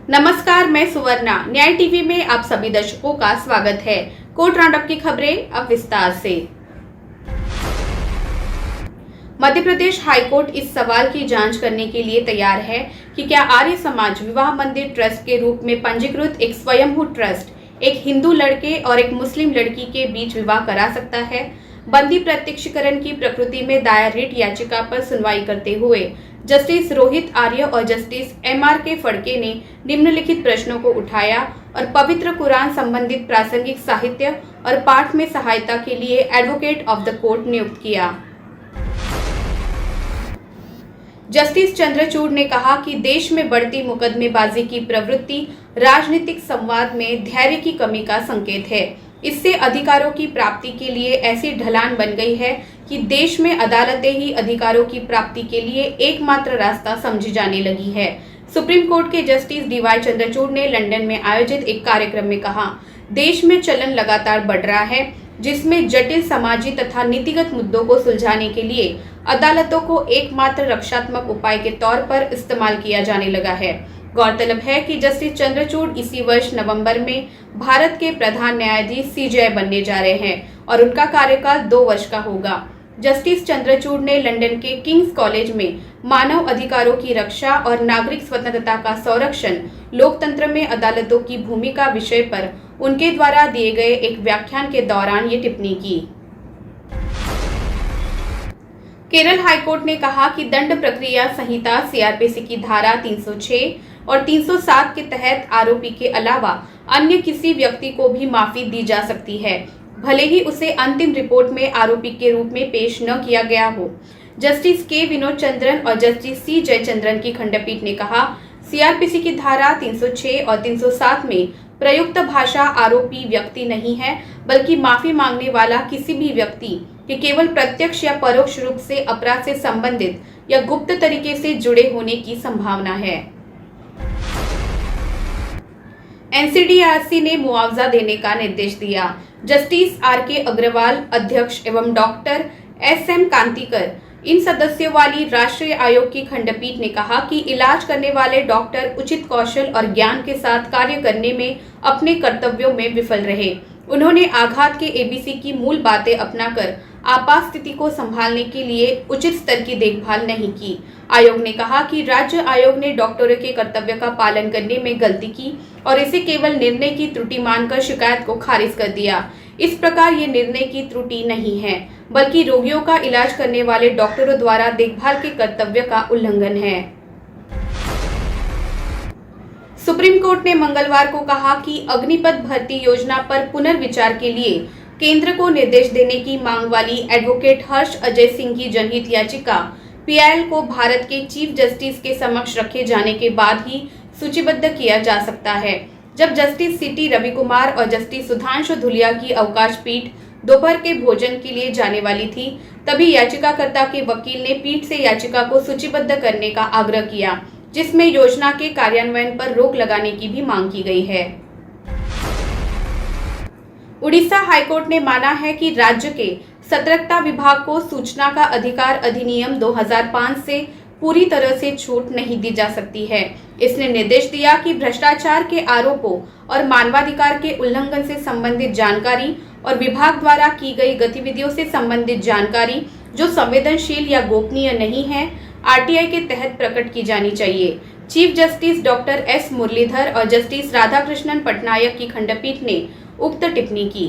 नमस्कार, मैं सुवर्णा। न्याय टीवी में आप सभी दर्शकों का स्वागत है। कोर्ट राउंडअप की खबरें अब विस्तार से। मध्य प्रदेश हाईकोर्ट इस सवाल की जांच करने के लिए तैयार है कि क्या आर्य समाज विवाह मंदिर ट्रस्ट के रूप में पंजीकृत एक स्वयंभू ट्रस्ट एक हिंदू लड़के और एक मुस्लिम लड़की के बीच विवाह करा सकता है। बंदी प्रत्यक्षीकरण की प्रकृति में दायर रिट याचिका पर सुनवाई करते हुए जस्टिस रोहित आर्य और जस्टिस MRK फड़के ने निम्नलिखित प्रश्नों को उठाया और पवित्र कुरान संबंधित प्रासंगिक साहित्य और पाठ में सहायता के लिए एडवोकेट ऑफ द कोर्ट नियुक्त किया। जस्टिस चंद्रचूड़ ने कहा कि देश में बढ़ती मुकदमेबाजी की प्रवृत्ति राजनीतिक संवाद में धैर्य की कमी का संकेत है। इससे अधिकारों की प्राप्ति के लिए ऐसी ढलान बन गई है कि देश में अदालतें ही अधिकारों की प्राप्ति के लिए एकमात्र रास्ता समझी जाने लगी है। सुप्रीम कोर्ट के जस्टिस DY चंद्रचूड़ ने लंदन में आयोजित एक कार्यक्रम में कहा, देश में चलन लगातार बढ़ रहा है जिसमें जटिल समाजी तथा नीतिगत मुद्दों को सुलझाने के लिए अदालतों को एकमात्र रक्षात्मक उपाय के तौर पर इस्तेमाल किया जाने लगा है। गौरतलब है कि जस्टिस चंद्रचूड़ इसी वर्ष नवंबर में भारत के प्रधान न्यायाधीश CJ बनने जा रहे हैं और उनका कार्यकाल 2 वर्ष का होगा। जस्टिस चंद्रचूड़ ने लंदन के किंग्स कॉलेज में मानव अधिकारों की रक्षा और नागरिक स्वतंत्रता का संरक्षण लोकतंत्र में अदालतों की भूमिका विषय पर उनके द्वारा दिए गए एक व्याख्यान के दौरान ये टिप्पणी की। केरल हाईकोर्ट ने कहा कि दंड प्रक्रिया संहिता CRPC की धारा 306 और 307 के तहत आरोपी के अलावा अन्य किसी व्यक्ति को भी माफी दी जा सकती है, भले ही उसे अंतिम रिपोर्ट में आरोपी के रूप में पेश न किया गया हो। जस्टिस K विनोद चंद्रन और जस्टिस C जयचंद्रन की खंडपीठ ने कहा, CRPC की धारा 306 और 307 में प्रयुक्त भाषा आरोपी व्यक्ति नहीं है, बल्कि माफी मांगने वाला किसी भी व्यक्ति के केवल प्रत्यक्ष या परोक्ष रूप से अपराध से संबंधित या गुप्त तरीके से जुड़े होने की संभावना है। NCDRC ने मुआवजा देने का निर्देश दिया। जस्टिस RK अग्रवाल अध्यक्ष एवं डॉक्टर SM कांतिकर इन सदस्यों वाली राष्ट्रीय आयोग की खंडपीठ ने कहा कि इलाज करने वाले डॉक्टर उचित कौशल और ज्ञान के साथ कार्य करने में अपने कर्तव्यों में विफल रहे। उन्होंने आघात के ABC की मूल बातें अपनाकर आपात स्थिति को संभालने के लिए उचित स्तर की देखभाल नहीं की। आयोग ने कहा कि राज्य आयोग ने डॉक्टरों के कर्तव्य का पालन करने में गलती की और इसे केवल निर्णय की त्रुटि मानकर शिकायत को खारिज कर दिया। इस प्रकार ये निर्णय की त्रुटि नहीं है, बल्कि रोगियों का इलाज करने वाले डॉक्टरों द्वारा देखभाल के कर्तव्य का उल्लंघन है। सुप्रीम कोर्ट ने मंगलवार को कहा कि अग्निपथ भर्ती योजना पर पुनर्विचार के लिए केंद्र को निर्देश देने की मांग वाली एडवोकेट हर्ष अजय सिंह की जनहित याचिका PIL को भारत के चीफ जस्टिस के समक्ष रखे जाने के बाद ही सूचीबद्ध किया जा सकता है। जब जस्टिस CT रविकुमार और जस्टिस सुधांशु धुलिया की अवकाश पीठ दोपहर के भोजन के लिए जाने वाली थी, तभी याचिकाकर्ता के वकील ने पीठ से याचिका को सूचीबद्ध करने का आग्रह किया, जिसमें योजना के कार्यान्वयन पर रोक लगाने की भी मांग की गई है। उड़ीसा हाईकोर्ट ने माना है कि राज्य के सतर्कता विभाग को सूचना का अधिकार अधिनियम 2005 से पूरी तरह से छूट नहीं दी जा सकती है। इसने निर्देश दिया कि भ्रष्टाचार के आरोपों और मानवाधिकार के उल्लंघन से संबंधित जानकारी और विभाग द्वारा की गई गतिविधियों से संबंधित जानकारी जो संवेदनशील या गोपनीय नहीं है, RTI के तहत प्रकट की जानी चाहिए। Chief justice doctor S Muralidhar और जस्टिस राधाकृष्णन पटनायक की खंडपीठ ने उक्त टिप्पणी की।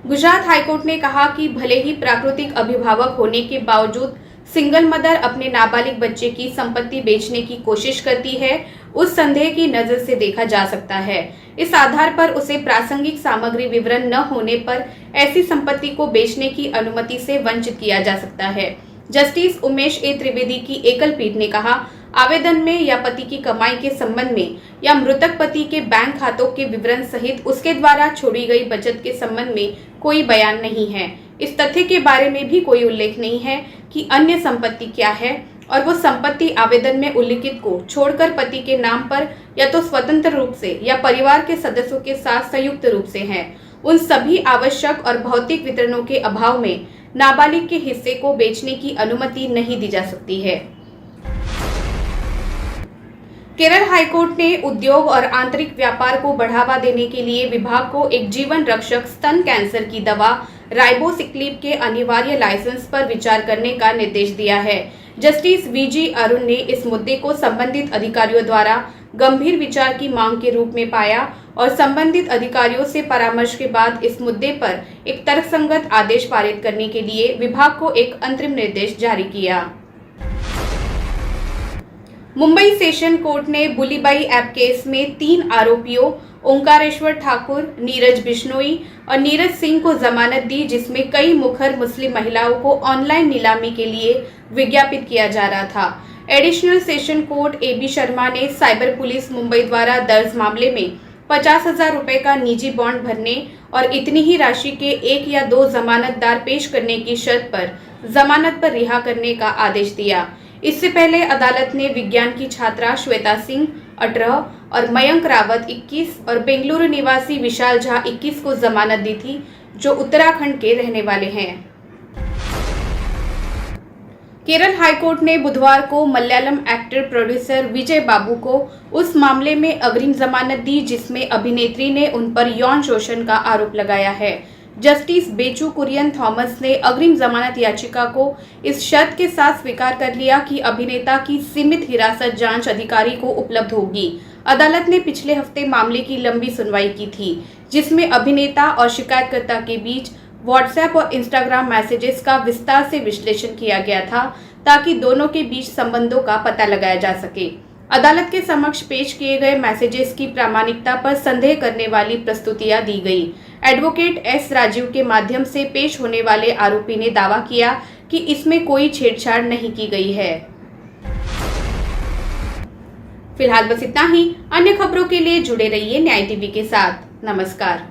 गुजरात हाईकोर्ट ने कहा कि भले ही प्राकृतिक अभिभावक होने के बावजूद सिंगल मदर अपने नाबालिग बच्चे की संपत्ति बेचने की कोशिश करती है, उस संदेह की नजर से देखा जा सकता है। इस आधार पर उसे प्रासंगिक सामग्री विवरण न होने पर ऐसी संपत्ति को बेचने की अनुमति से वंचित किया जा सकता है। जस्टिस उमेश A त्रिवेदी की एकल पीठ ने कहा, आवेदन में या पति की कमाई के संबंध में या मृतक पति के बैंक खातों के विवरण सहित उसके द्वारा छोड़ी गई बचत के संबंध में कोई बयान नहीं है। इस तथ्य के बारे में भी कोई उल्लेख नहीं है कि अन्य संपत्ति क्या है और वो संपत्ति आवेदन में उल्लिखित को छोड़कर पति के नाम पर या तो स्वतंत्र रूप से या परिवार के सदस्यों के साथ संयुक्त रूप से है। उन सभी आवश्यक और भौतिक वितरणों के अभाव में नाबालिग के हिस्से को बेचने की अनुमति नहीं दी जा सकती है। केरल हाईकोर्ट ने उद्योग और आंतरिक व्यापार को बढ़ावा देने के लिए विभाग को एक जीवन रक्षक स्तन कैंसर की दवा राइबोसिक्लिब के अनिवार्य लाइसेंस पर विचार करने का निर्देश दिया है। जस्टिस वीजी अरुण ने इस मुद्दे को संबंधित अधिकारियों द्वारा गंभीर विचार की मांग के रूप में पाया और संबंधित अधिकारियों से परामर्श के बाद इस मुद्दे पर एक तर्कसंगत आदेश पारित करने के लिए विभाग को एक अंतरिम निर्देश जारी किया। मुंबई सेशन कोर्ट ने बुलीबाई ऐप केस में 3 आरोपियों ओंकारेश्वर ठाकुर, नीरज बिश्नोई और नीरज सिंह को जमानत दी, जिसमें कई मुखर मुस्लिम महिलाओं को ऑनलाइन नीलामी के लिए विज्ञापित किया जा रहा था। Additional session court AB Sharma ने साइबर पुलिस मुंबई द्वारा दर्ज मामले में 50,000 रुपए का निजी बॉन्ड भरने और इतनी ही राशि के 1 या 2 जमानतदार पेश करने की शर्त पर जमानत पर रिहा करने का आदेश दिया। इससे पहले अदालत ने विज्ञान की छात्रा श्वेता सिंह 18 और मयंक रावत 21 और बेंगलुरु निवासी विशाल झा 21 को जमानत दी थी, जो उत्तराखंड के रहने वाले हैं। केरल हाईकोर्ट ने बुधवार को मलयालम एक्टर प्रोड्यूसर विजय बाबू को उस मामले में अग्रिम जमानत दी जिसमें अभिनेत्री ने उन पर यौन शोषण का आरोप लगाया है। जस्टिस बेचू कुरियन थॉमस ने अग्रिम जमानत याचिका को इस शर्त के साथ स्वीकार कर लिया कि अभिनेता की सीमित हिरासत जांच अधिकारी को उपलब्ध होगी। अदालत ने पिछले हफ्ते मामले की लंबी सुनवाई की थी, जिसमें अभिनेता और शिकायतकर्ता के बीच व्हाट्सएप और इंस्टाग्राम मैसेजेस का विस्तार से विश्लेषण किया गया था, ताकि दोनों के बीच संबंधों का पता लगाया जा सके। अदालत के समक्ष पेश किए गए मैसेजेस की प्रामाणिकता पर संदेह करने वाली प्रस्तुतियां दी गई। एडवोकेट S राजीव के माध्यम से पेश होने वाले आरोपी ने दावा किया कि इसमें कोई छेड़छाड़ नहीं की गई है। फिलहाल बस इतना ही। अन्य खबरों के लिए जुड़े रहिए न्याय टीवी के साथ। नमस्कार।